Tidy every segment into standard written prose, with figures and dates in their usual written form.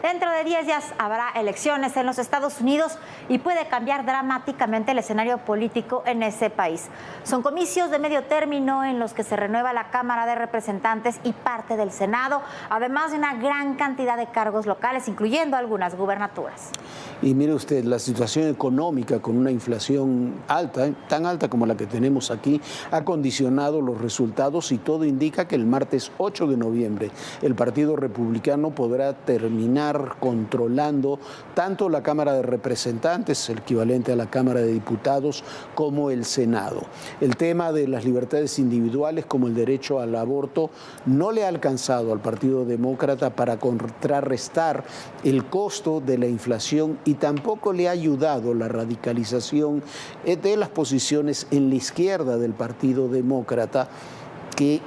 Dentro de 10 días habrá elecciones en los Estados Unidos y puede cambiar dramáticamente el escenario político en ese país. Son comicios de medio término en los que se renueva la Cámara de Representantes y parte del Senado, además de una gran cantidad de cargos locales, incluyendo algunas gubernaturas. Y mire usted, la situación económica con una inflación alta, tan alta como la que tenemos aquí, ha condicionado los resultados y todo indica que el martes 8 de noviembre el Partido Republicano podrá terminar controlando tanto la Cámara de Representantes, el equivalente a la Cámara de Diputados, como el Senado. El tema de las libertades individuales, como el derecho al aborto, no le ha alcanzado al Partido Demócrata para contrarrestar el costo de la inflación y tampoco le ha ayudado la radicalización de las posiciones en la izquierda del Partido Demócrata, que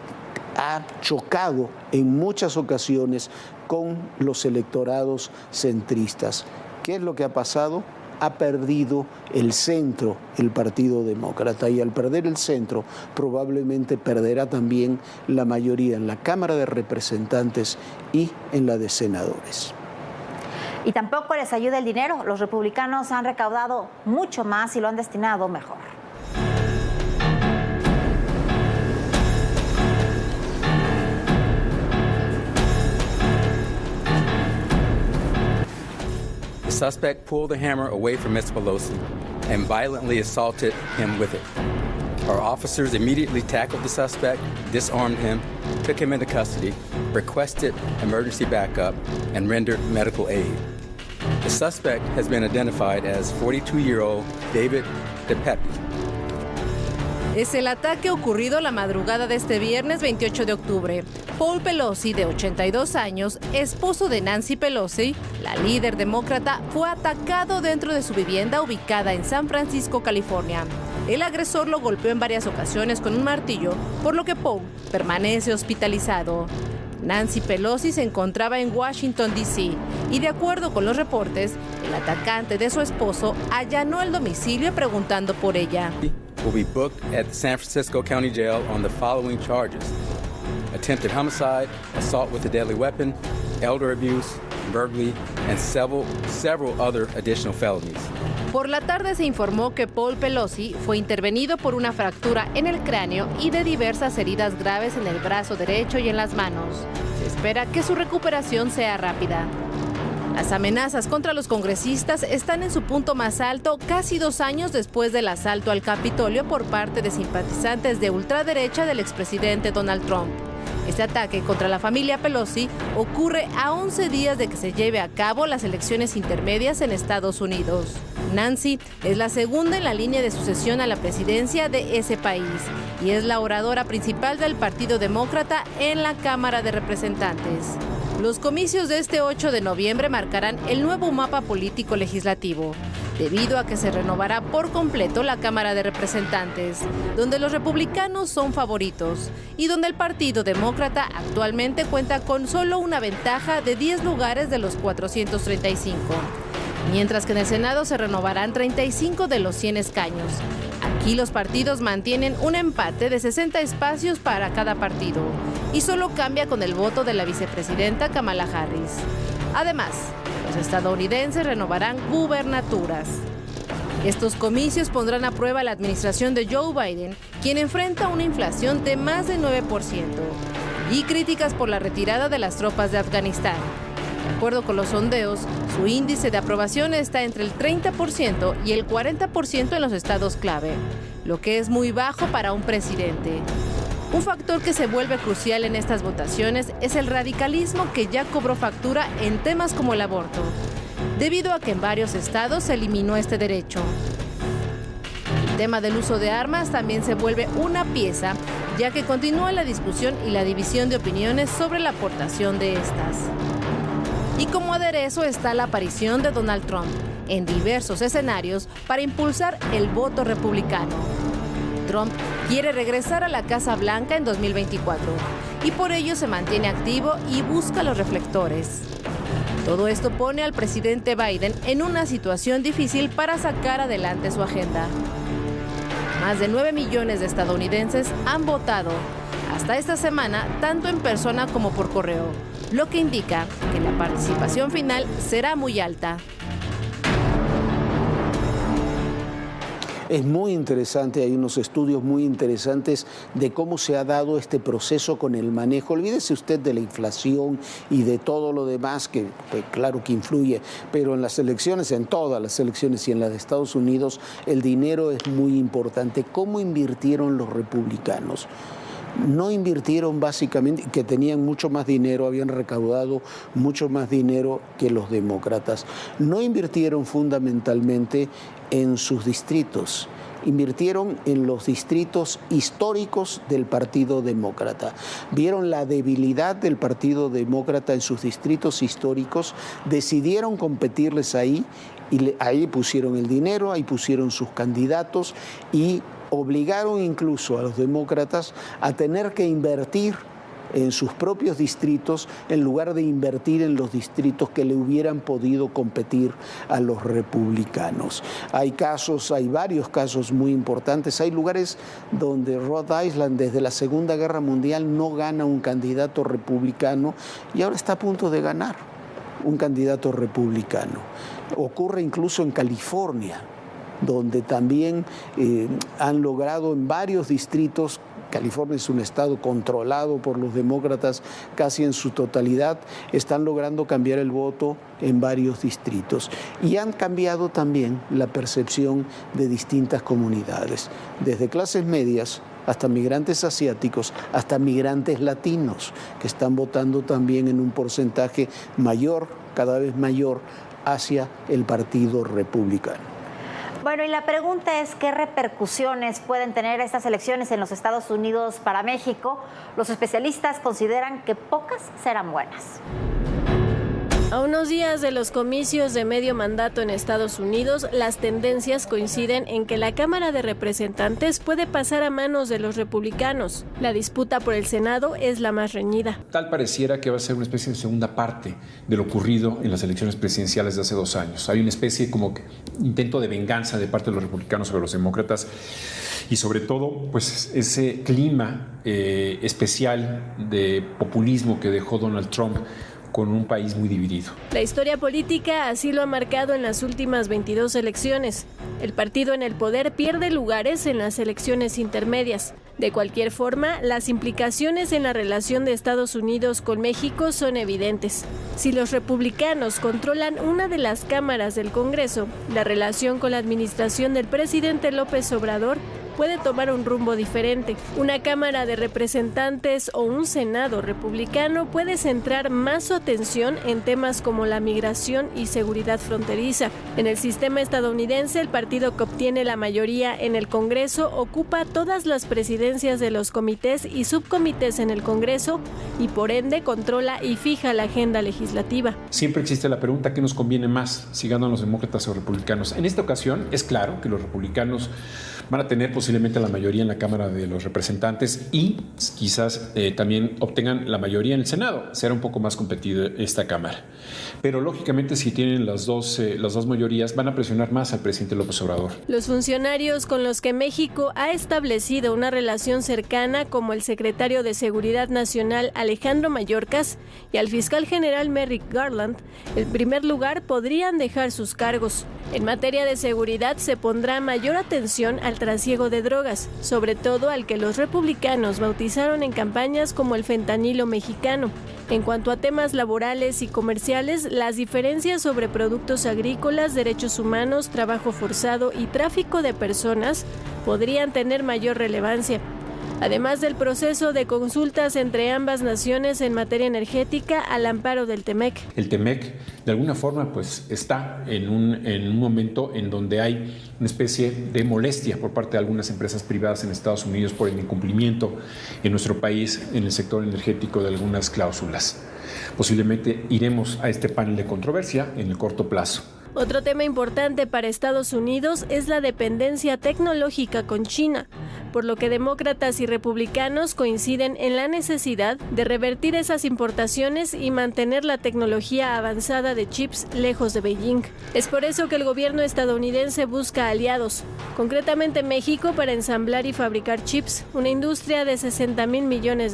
ha chocado en muchas ocasiones con los electorados centristas. ¿Qué es lo que ha pasado? Ha perdido el centro el Partido Demócrata, y al perder el centro probablemente perderá también la mayoría en la Cámara de Representantes y en la de Senadores. Y tampoco les ayuda el dinero. Los republicanos han recaudado mucho más y lo han destinado mejor. The suspect pulled the hammer away from Mr. Pelosi and violently assaulted him with it. Our officers immediately tackled the suspect, disarmed him, took him into custody, requested emergency backup, and rendered medical aid. The suspect has been identified as 42-year-old David DePepe. Es el ataque ocurrido la madrugada de este viernes 28 de octubre. Paul Pelosi, de 82 años, esposo de Nancy Pelosi, la líder demócrata, fue atacado dentro de su vivienda ubicada en San Francisco, California. El agresor lo golpeó en varias ocasiones con un martillo, por lo que Paul permanece hospitalizado. Nancy Pelosi se encontraba en Washington, D.C. y, de acuerdo con los reportes, el atacante de su esposo allanó el domicilio preguntando por ella. Will be booked at the San Francisco County Jail on the following charges: attempted homicide, assault with a deadly weapon, elder abuse, burglary, and several other additional felonies. Por la tarde se informó que Paul Pelosi fue intervenido por una fractura en el cráneo y de diversas heridas graves en el brazo derecho y en las manos. Se espera que su recuperación sea rápida. Las amenazas contra los congresistas están en su punto más alto casi 2 años después del asalto al Capitolio por parte de simpatizantes de ultraderecha del expresidente Donald Trump. Este ataque contra la familia Pelosi ocurre a 11 días de que se lleve a cabo las elecciones intermedias en Estados Unidos. Nancy es la segunda en la línea de sucesión a la presidencia de ese país y es la oradora principal del Partido Demócrata en la Cámara de Representantes. Los comicios de este 8 de noviembre marcarán el nuevo mapa político legislativo, debido a que se renovará por completo la Cámara de Representantes, donde los republicanos son favoritos y donde el Partido Demócrata actualmente cuenta con solo una ventaja de 10 lugares de los 435, mientras que en el Senado se renovarán 35 de los 100 escaños. Aquí los partidos mantienen un empate de 60 espacios para cada partido y solo cambia con el voto de la vicepresidenta Kamala Harris. Además, los estadounidenses renovarán gubernaturas. Estos comicios pondrán a prueba la administración de Joe Biden, quien enfrenta una inflación de más de 9% y críticas por la retirada de las tropas de Afganistán. De acuerdo con los sondeos, su índice de aprobación está entre el 30% y el 40% en los estados clave, lo que es muy bajo para un presidente. Un factor que se vuelve crucial en estas votaciones es el radicalismo, que ya cobró factura en temas como el aborto, debido a que en varios estados se eliminó este derecho. El tema del uso de armas también se vuelve una pieza, ya que continúa la discusión y la división de opiniones sobre la aportación de estas. Y como aderezo está la aparición de Donald Trump en diversos escenarios para impulsar el voto republicano. Trump quiere regresar a la Casa Blanca en 2024 y por ello se mantiene activo y busca los reflectores. Todo esto pone al presidente Biden en una situación difícil para sacar adelante su agenda. Más de 9 millones de estadounidenses han votado hasta esta semana, tanto en persona como por correo, lo que indica que la participación final será muy alta. Es muy interesante, hay unos estudios muy interesantes de cómo se ha dado este proceso con el manejo. Olvídese usted de la inflación y de todo lo demás, que pues, claro que influye, pero en las elecciones, en todas las elecciones y en las de Estados Unidos, el dinero es muy importante. ¿Cómo invirtieron los republicanos? No invirtieron básicamente, que tenían mucho más dinero, habían recaudado mucho más dinero que los demócratas. No invirtieron fundamentalmente en sus distritos, invirtieron en los distritos históricos del Partido Demócrata. Vieron la debilidad del Partido Demócrata en sus distritos históricos, decidieron competirles ahí y ahí pusieron el dinero, ahí pusieron sus candidatos y obligaron incluso a los demócratas a tener que invertir en sus propios distritos en lugar de invertir en los distritos que le hubieran podido competir a los republicanos. Hay varios casos muy importantes. Hay lugares donde Rhode Island desde la Segunda Guerra Mundial no gana un candidato republicano y ahora está a punto de ganar un candidato republicano. Ocurre incluso en California, donde también han logrado en varios distritos. California es un estado controlado por los demócratas casi en su totalidad, están logrando cambiar el voto en varios distritos y han cambiado también la percepción de distintas comunidades, desde clases medias hasta migrantes asiáticos, hasta migrantes latinos, que están votando también en un porcentaje mayor, cada vez mayor, hacia el Partido Republicano. Bueno, y la pregunta es, ¿qué repercusiones pueden tener estas elecciones en los Estados Unidos para México? Los especialistas consideran que pocas serán buenas. A unos días de los comicios de medio mandato en Estados Unidos, las tendencias coinciden en que la Cámara de Representantes puede pasar a manos de los republicanos. La disputa por el Senado es la más reñida. Tal pareciera que va a ser una especie de segunda parte de lo ocurrido en las elecciones presidenciales de hace 2 años. Hay una especie como intento de venganza de parte de los republicanos sobre los demócratas y sobre todo pues ese clima especial de populismo que dejó Donald Trump con un país muy dividido. La historia política así lo ha marcado en las últimas 22 elecciones. El partido en el poder pierde lugares en las elecciones intermedias. De cualquier forma, las implicaciones en la relación de Estados Unidos con México son evidentes. Si los republicanos controlan una de las cámaras del Congreso, la relación con la administración del presidente López Obrador puede tomar un rumbo diferente. Una Cámara de Representantes o un Senado republicano puede centrar más su atención en temas como la migración y seguridad fronteriza. En el sistema estadounidense, el partido que obtiene la mayoría en el Congreso ocupa todas las presidencias de los comités y subcomités en el Congreso y por ende controla y fija la agenda legislativa. Siempre existe la pregunta, ¿qué nos conviene más, si ganan los demócratas o republicanos? En esta ocasión es claro que los republicanos van a tener posiblemente la mayoría en la Cámara de los Representantes y quizás también obtengan la mayoría en el Senado. Será un poco más competida esta Cámara. Pero lógicamente si tienen las dos mayorías van a presionar más al presidente López Obrador. Los funcionarios con los que México ha establecido una relación cercana, como el secretario de Seguridad Nacional Alejandro Mayorkas y al fiscal general Merrick Garland, en primer lugar podrían dejar sus cargos. En materia de seguridad se pondrá mayor atención al trasiego de drogas, sobre todo al que los republicanos bautizaron en campañas como el fentanilo mexicano. En cuanto a temas laborales y comerciales, las diferencias sobre productos agrícolas, derechos humanos, trabajo forzado y tráfico de personas podrían tener mayor relevancia. Además del proceso de consultas entre ambas naciones en materia energética al amparo del TEMEC. El TEMEC, de alguna forma, pues está en un momento en donde hay una especie de molestia por parte de algunas empresas privadas en Estados Unidos por el incumplimiento en nuestro país en el sector energético de algunas cláusulas. Posiblemente iremos a este panel de controversia en el corto plazo. Otro tema importante para Estados Unidos es la dependencia tecnológica con China, por lo que demócratas y republicanos coinciden en la necesidad de revertir esas importaciones y mantener la tecnología avanzada de chips lejos de Beijing. Es por eso que el gobierno estadounidense busca aliados, concretamente México, para ensamblar y fabricar chips, una industria de $60,000 millones.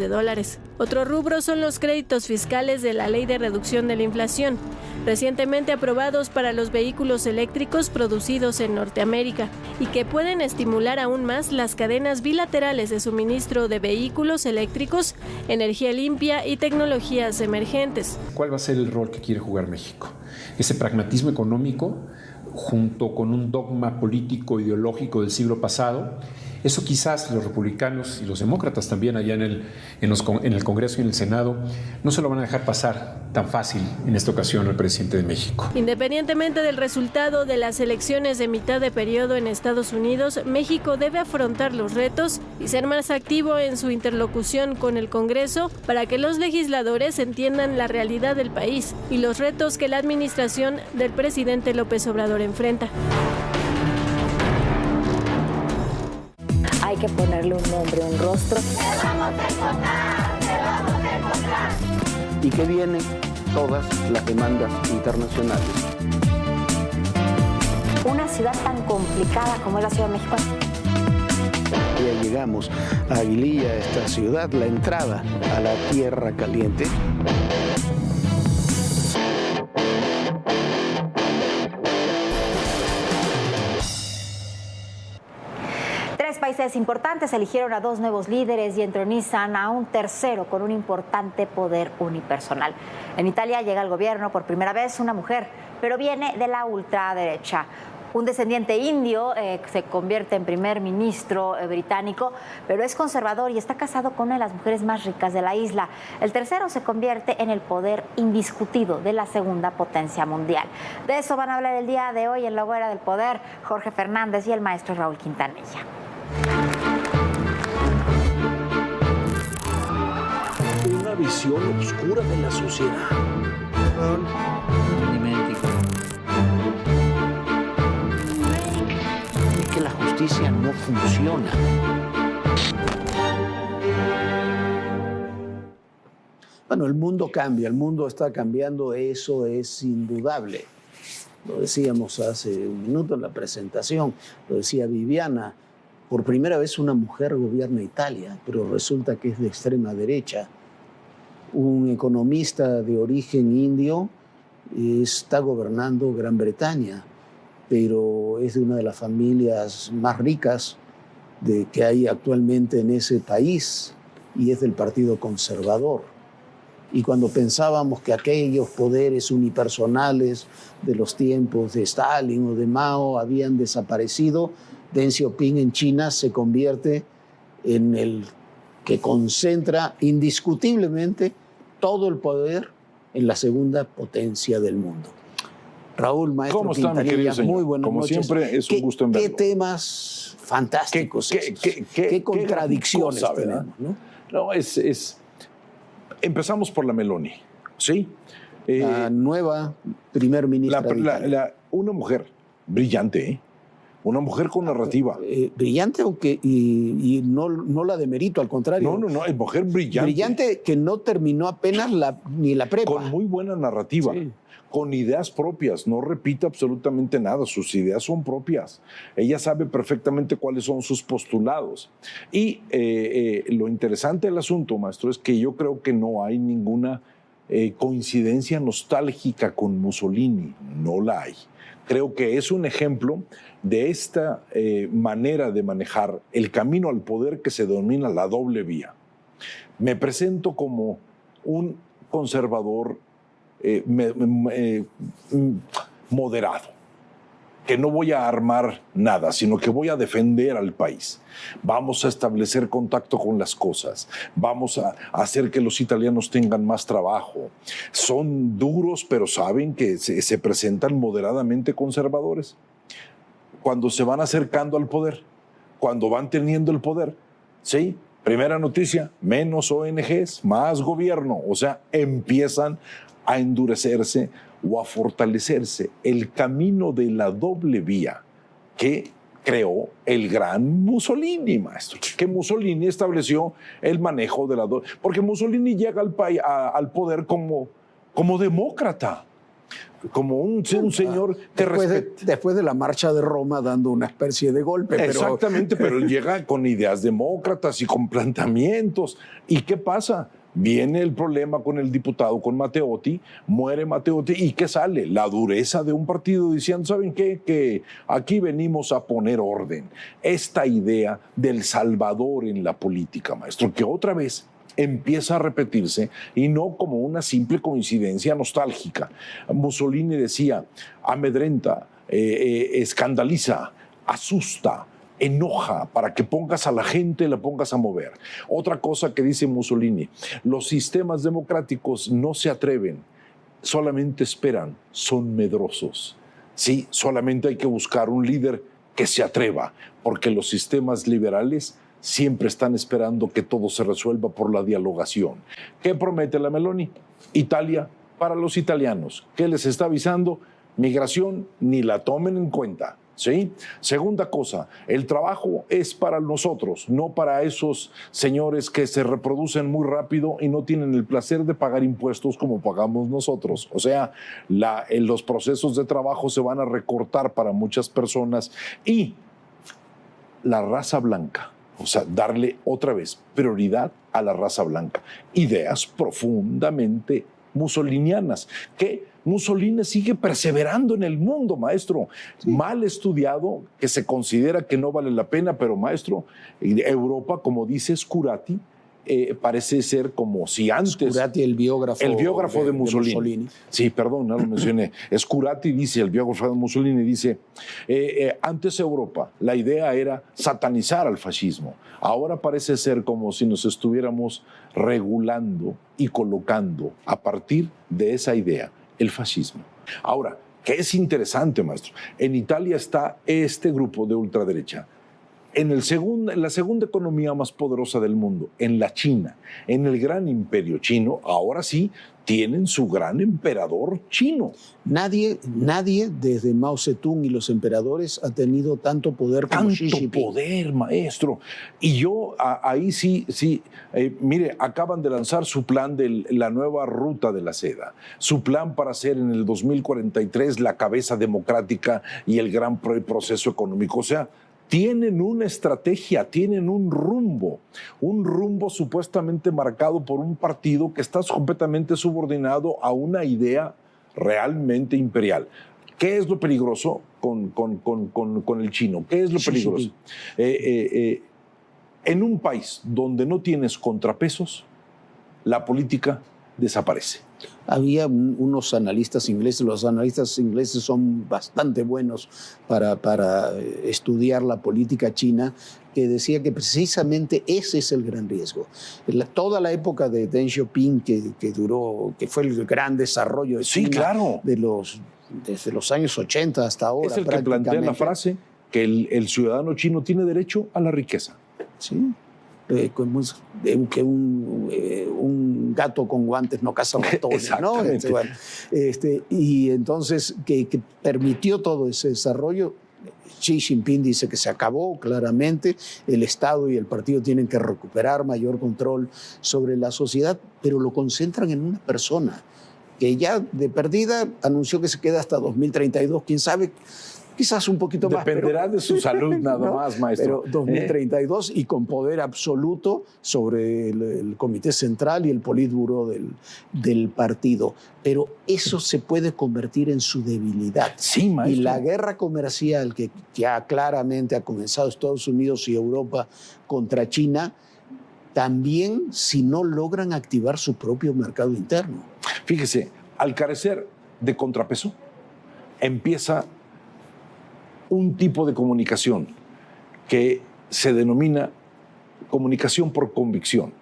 Otro rubro son los créditos fiscales de la Ley de Reducción de la Inflación, recientemente aprobados para los vehículos eléctricos producidos en Norteamérica y que pueden estimular aún más las cadenas bilaterales de suministro de vehículos eléctricos, energía limpia y tecnologías emergentes. ¿Cuál va a ser el rol que quiere jugar México? Ese pragmatismo económico junto con un dogma político ideológico del siglo pasado. Eso quizás los republicanos y los demócratas también allá en el Congreso y en el Senado no se lo van a dejar pasar tan fácil en esta ocasión al presidente de México. Independientemente del resultado de las elecciones de mitad de periodo en Estados Unidos, México debe afrontar los retos y ser más activo en su interlocución con el Congreso para que los legisladores entiendan la realidad del país y los retos que la administración del presidente López Obrador enfrenta. Hay que ponerle un nombre, un rostro. ¡Te vamos a encontrar! ¡Te vamos a encontrar! Y que vienen todas las demandas internacionales. Una ciudad tan complicada como es la Ciudad de México. Ya llegamos a Aguililla, esta ciudad, la entrada a la Tierra Caliente. Países importantes eligieron a 2 nuevos líderes y entronizan a un tercero con un importante poder unipersonal. En Italia llega al gobierno por primera vez una mujer, pero viene de la ultraderecha. Un descendiente indio se convierte en primer ministro británico, pero es conservador y está casado con una de las mujeres más ricas de la isla. El tercero se convierte en el poder indiscutido de la segunda potencia mundial. De eso van a hablar el día de hoy en La Hoguera del Poder Jorge Fernández y el maestro Raúl Quintanilla. Una visión oscura de la sociedad. Es que la justicia no funciona. Bueno, el mundo cambia, el mundo está cambiando, eso es indudable. Lo decíamos hace un minuto en la presentación, lo decía Viviana. Por primera vez una mujer gobierna Italia, pero resulta que es de extrema derecha. Un economista de origen indio está gobernando Gran Bretaña, pero es de una de las familias más ricas que hay actualmente en ese país y es del Partido Conservador. Y cuando pensábamos que aquellos poderes unipersonales de los tiempos de Stalin o de Mao habían desaparecido, Deng Xiaoping en China se convierte en el que concentra indiscutiblemente todo el poder en la segunda potencia del mundo. Raúl, maestro ¿Cómo está, mi querido señor? Muy buenas Como noches. siempre, es un gusto en verlo. ¿Qué temas fantásticos qué contradicciones cosa, tenemos, ¿no? No, empezamos por la Meloni, ¿sí? La nueva primer ministra de Italia. Una mujer brillante, ¿eh? Una mujer con narrativa. Brillante, aunque y no la demerito, al contrario. No, es mujer brillante. Brillante que no terminó apenas ni la prepa. Con muy buena narrativa, sí. Con ideas propias, no repite absolutamente nada, sus ideas son propias. Ella sabe perfectamente cuáles son sus postulados. Y lo interesante del asunto, maestro, es que yo creo que no hay ninguna coincidencia nostálgica con Mussolini, no la hay. Creo que es un ejemplo de esta manera de manejar el camino al poder que se denomina la doble vía. Me presento como un conservador moderado, que no voy a armar nada, sino que voy a defender al país. Vamos a establecer contacto con las cosas, vamos a hacer que los italianos tengan más trabajo. Son duros, pero saben que se presentan moderadamente conservadores. Cuando se van acercando al poder, cuando van teniendo el poder, ¿sí? Primera noticia, menos ONGs, más gobierno, o sea, empiezan a endurecerse o a fortalecerse el camino de la doble vía que creó el gran Mussolini, maestro. Que Mussolini estableció el manejo de la doble... Porque Mussolini llega al poder como demócrata, como un señor que después de la marcha de Roma dando una especie de golpe. Exactamente, pero él llega con ideas demócratas y con planteamientos. ¿Y qué pasa? Viene el problema con el diputado, con Matteotti, muere Matteotti, ¿y qué sale? La dureza de un partido diciendo, ¿saben qué? Que aquí venimos a poner orden. Esta idea del Salvador en la política, maestro, que otra vez empieza a repetirse y no como una simple coincidencia nostálgica. Mussolini decía, amedrenta, escandaliza, asusta, enoja, para que pongas a la gente, la pongas a mover. Otra cosa que dice Mussolini, los sistemas democráticos no se atreven, solamente esperan, son medrosos. Sí, solamente hay que buscar un líder que se atreva, porque los sistemas liberales siempre están esperando que todo se resuelva por la dialogación. ¿Qué promete la Meloni? Italia para los italianos. ¿Qué les está avisando? Migración, ni la tomen en cuenta. ¿Sí? Segunda cosa, el trabajo es para nosotros, no para esos señores que se reproducen muy rápido y no tienen el placer de pagar impuestos como pagamos nosotros. O sea, los procesos de trabajo se van a recortar para muchas personas y la raza blanca. O sea, darle otra vez prioridad a la raza blanca. Ideas profundamente mussolinianas que Mussolini sigue perseverando en el mundo, maestro. Sí. Mal estudiado, que se considera que no vale la pena, pero maestro, Europa, como dice Scurati, parece ser como si antes... Scurati, el biógrafo de Mussolini. Sí, perdón, no lo mencioné. Scurati dice, el biógrafo de Mussolini dice, antes Europa, la idea era satanizar al fascismo. Ahora parece ser como si nos estuviéramos regulando y colocando a partir de esa idea el fascismo. Ahora, ¿qué es interesante, maestro? En Italia está este grupo de ultraderecha. En la segunda economía más poderosa del mundo, en la China, en el gran imperio chino, ahora sí tienen su gran emperador chino. Nadie desde Mao Zedong y los emperadores ha tenido tanto poder como Xi Jinping. Tanto poder, maestro. Y yo ahí sí, mire, acaban de lanzar su plan de la nueva ruta de la seda, su plan para ser en el 2043 la cabeza democrática y el gran proceso económico. O sea, tienen una estrategia, tienen un rumbo supuestamente marcado por un partido que está completamente subordinado a una idea realmente imperial. ¿Qué es lo peligroso con el chino? ¿Qué es lo peligroso? En un país donde no tienes contrapesos, la política desaparece. Había unos analistas ingleses, los analistas ingleses son bastante buenos para estudiar la política china, que decía que precisamente ese es el gran riesgo. Toda la época de Deng Xiaoping, que fue el gran desarrollo de China, sí, claro, desde los años 80 hasta ahora. Es el que plantea la frase que el ciudadano chino tiene derecho a la riqueza. Sí. Que un gato con guantes no caza ratones, ¿no? Y entonces que permitió todo ese desarrollo. Xi Jinping dice que se acabó claramente, el Estado y el partido tienen que recuperar mayor control sobre la sociedad, pero lo concentran en una persona que ya de perdida anunció que se queda hasta 2032, quién sabe. Quizás un poquito más. Dependerá de su salud nada ¿no? más, maestro. Pero 2032 y con poder absoluto sobre el Comité Central y el Politburo del partido. Pero eso se puede convertir en su debilidad. Sí, maestro. Y la guerra comercial que ya claramente ha comenzado Estados Unidos y Europa contra China, también si no logran activar su propio mercado interno. Fíjese, al carecer de contrapeso, empieza un tipo de comunicación que se denomina comunicación por convicción,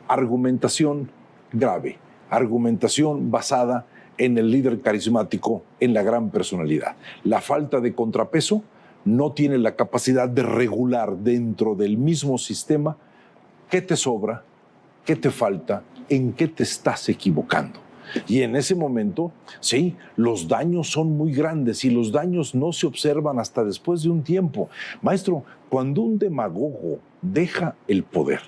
argumentación grave, argumentación basada en el líder carismático, en la gran personalidad. La falta de contrapeso no tiene la capacidad de regular dentro del mismo sistema qué te sobra, qué te falta, en qué te estás equivocando. Y en ese momento, sí, los daños son muy grandes y los daños no se observan hasta después de un tiempo. Maestro, cuando un demagogo deja el poder,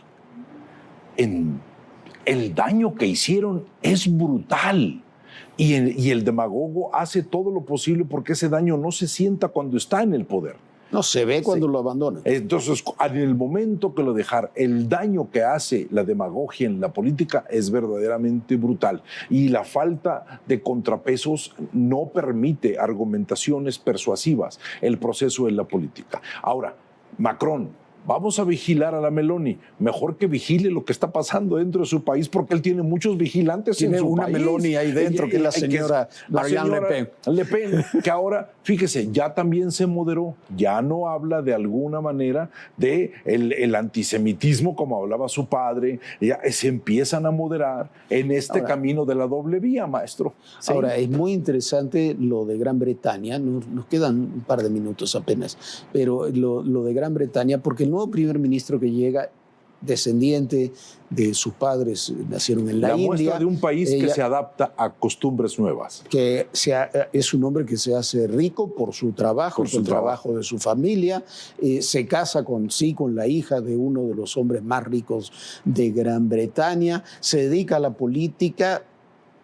el daño que hicieron es brutal. Y el demagogo hace todo lo posible porque ese daño no se sienta cuando está en el poder. No se ve cuando lo abandonan. Entonces, en el momento que lo dejar, el daño que hace la demagogia en la política es verdaderamente brutal. Y la falta de contrapesos no permite argumentaciones persuasivas el proceso de la política. Ahora, Macron, vamos a vigilar a la Meloni. Mejor que vigile lo que está pasando dentro de su país, porque él tiene muchos vigilantes en su país. Tiene una Meloni ahí dentro, que es la señora Marianne Le Pen, que ahora, fíjese, ya también se moderó. Ya no habla de alguna manera de el antisemitismo como hablaba su padre. Ya se empiezan a moderar en este camino de la doble vía, maestro. ¿Sí? Ahora, es muy interesante lo de Gran Bretaña. Nos quedan un par de minutos apenas, pero lo de Gran Bretaña, porque el nuevo primer ministro que llega, descendiente de sus padres, nacieron en la India. La muestra de un país que se adapta a costumbres nuevas. Que es un hombre que se hace rico por su trabajo, por el trabajo de su familia. Se casa con la hija de uno de los hombres más ricos de Gran Bretaña. Se dedica a la política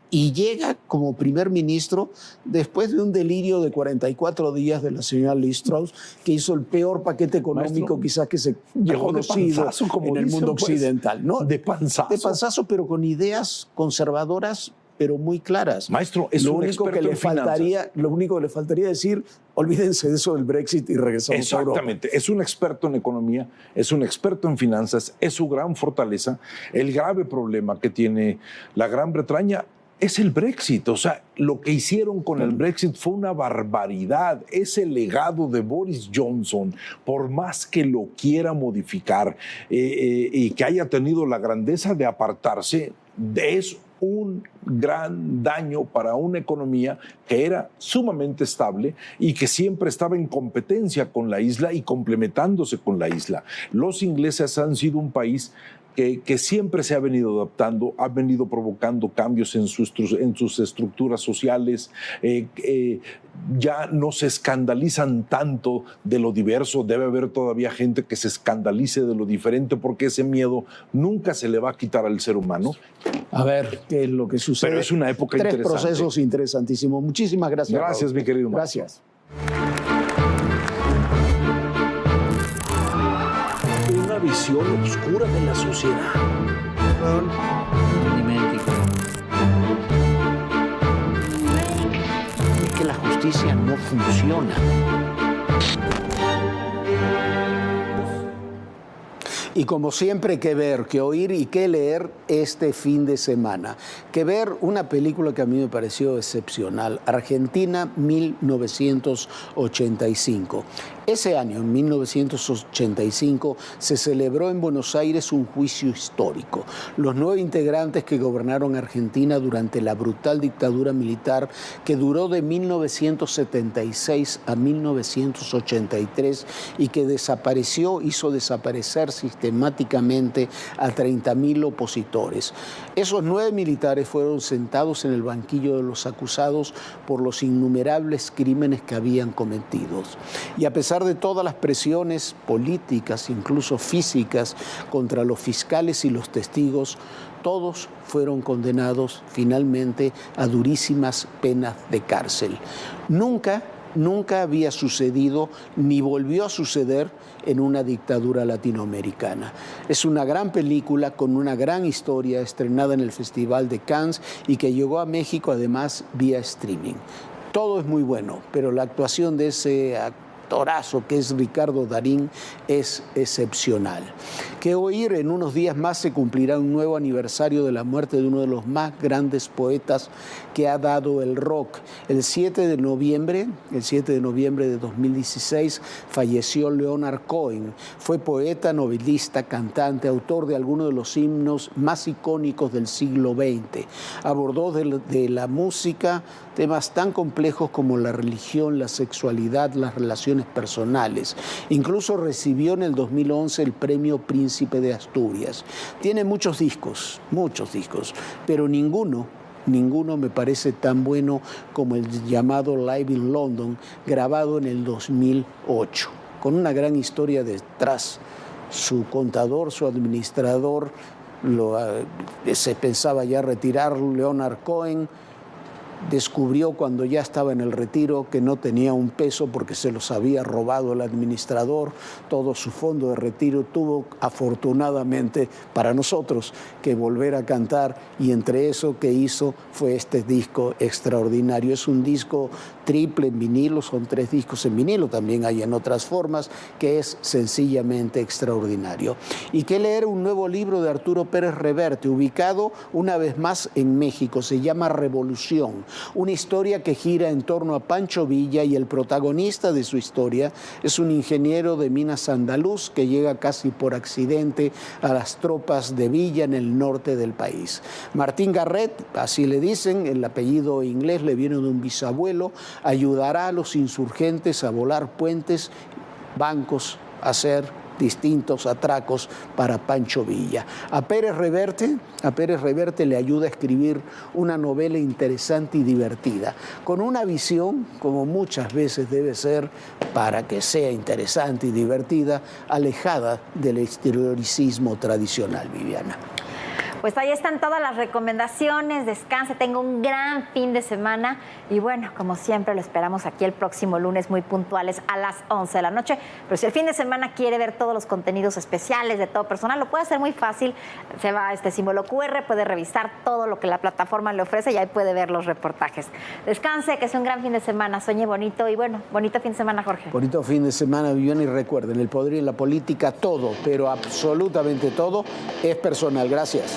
y llega como primer ministro después de un delirio de 44 días de la señora Liz Truss, que hizo el peor paquete económico quizás que se haya conocido en el mundo occidental. ¿No? De panzazo. De panzazo, pero con ideas conservadoras, pero muy claras. Maestro, es un experto en finanzas. Lo único que le faltaría decir, olvídense de eso del Brexit y regresamos a Europa. Exactamente. Es un experto en economía, es un experto en finanzas, es su gran fortaleza. El grave problema que tiene la Gran Bretaña es el Brexit. O sea, lo que hicieron con el Brexit fue una barbaridad. Es el legado de Boris Johnson, por más que lo quiera modificar y que haya tenido la grandeza de apartarse, es un gran daño para una economía que era sumamente estable y que siempre estaba en competencia con la isla y complementándose con la isla. Los ingleses han sido un país que siempre se ha venido adaptando, ha venido provocando cambios en sus estructuras sociales, ya no se escandalizan tanto de lo diverso. Debe haber todavía gente que se escandalice de lo diferente, porque ese miedo nunca se le va a quitar al ser humano. A ver qué es lo que sucede. Pero es una época interesante. Tres procesos interesantísimos. Muchísimas gracias. Gracias, mi querido Marco. Gracias. Una visión oscura de la sociedad. Es que la justicia no funciona. Y como siempre, qué ver, qué oír y qué leer este fin de semana. Que ver una película que a mí me pareció excepcional, Argentina 1985. Ese año, en 1985, se celebró en Buenos Aires un juicio histórico. Los 9 integrantes que gobernaron Argentina durante la brutal dictadura militar que duró de 1976 a 1983 y que hizo desaparecer sistemáticamente a 30.000 opositores. Esos 9 militares fueron sentados en el banquillo de los acusados por los innumerables crímenes que habían cometido. Y a pesar de todas las presiones políticas, incluso físicas, contra los fiscales y los testigos, todos fueron condenados finalmente a durísimas penas de cárcel. Nunca había sucedido ni volvió a suceder en una dictadura latinoamericana. Es una gran película con una gran historia, estrenada en el Festival de Cannes y que llegó a México además vía streaming. Todo es muy bueno, pero la actuación de ese actorazo que es Ricardo Darín es excepcional. Que oír, en unos días más se cumplirá un nuevo aniversario de la muerte de uno de los más grandes poetas que ha dado el rock. El 7 de noviembre de 2016 falleció Leonard Cohen. Fue poeta, novelista, cantante, autor de algunos de los himnos más icónicos del siglo XX. Abordó de la música temas tan complejos como la religión, la sexualidad, las relaciones personales. Incluso recibió en el 2011 el premio Príncipe de Asturias. Tiene muchos discos, pero ninguno me parece tan bueno como el llamado Live in London, grabado en el 2008, con una gran historia detrás. Su contador, su administrador, se pensaba ya retirar Leonard Cohen, descubrió cuando ya estaba en el retiro que no tenía un peso porque se los había robado el administrador, todo su fondo de retiro. Tuvo afortunadamente para nosotros que volver a cantar, y entre eso que hizo fue este disco extraordinario. Es un disco triple en vinilo, son 3 discos en vinilo, también hay en otras formas, que es sencillamente extraordinario. Y que leer un nuevo libro de Arturo Pérez Reverte, ubicado una vez más en México, se llama Revolución, una historia que gira en torno a Pancho Villa, y el protagonista de su historia es un ingeniero de minas andaluz que llega casi por accidente a las tropas de Villa en el norte del país. Martín Garret, así le dicen, el apellido inglés le viene de un bisabuelo, ayudará a los insurgentes a volar puentes, bancos, a hacer distintos atracos para Pancho Villa. A Pérez Reverte le ayuda a escribir una novela interesante y divertida, con una visión, como muchas veces debe ser para que sea interesante y divertida, alejada del exterioricismo tradicional, Viviana. Pues ahí están todas las recomendaciones. Descanse, tenga un gran fin de semana y bueno, como siempre lo esperamos aquí el próximo lunes muy puntuales a las 11 de la noche. Pero si el fin de semana quiere ver todos los contenidos especiales de Todo Personal, lo puede hacer muy fácil. Se va a este símbolo QR, puede revisar todo lo que la plataforma le ofrece y ahí puede ver los reportajes. Descanse, que sea un gran fin de semana, sueñe bonito y bueno, bonito fin de semana, Jorge. Bonito fin de semana, Viviana, y recuerden, el poder y en la política, todo, pero absolutamente todo, es personal. Gracias.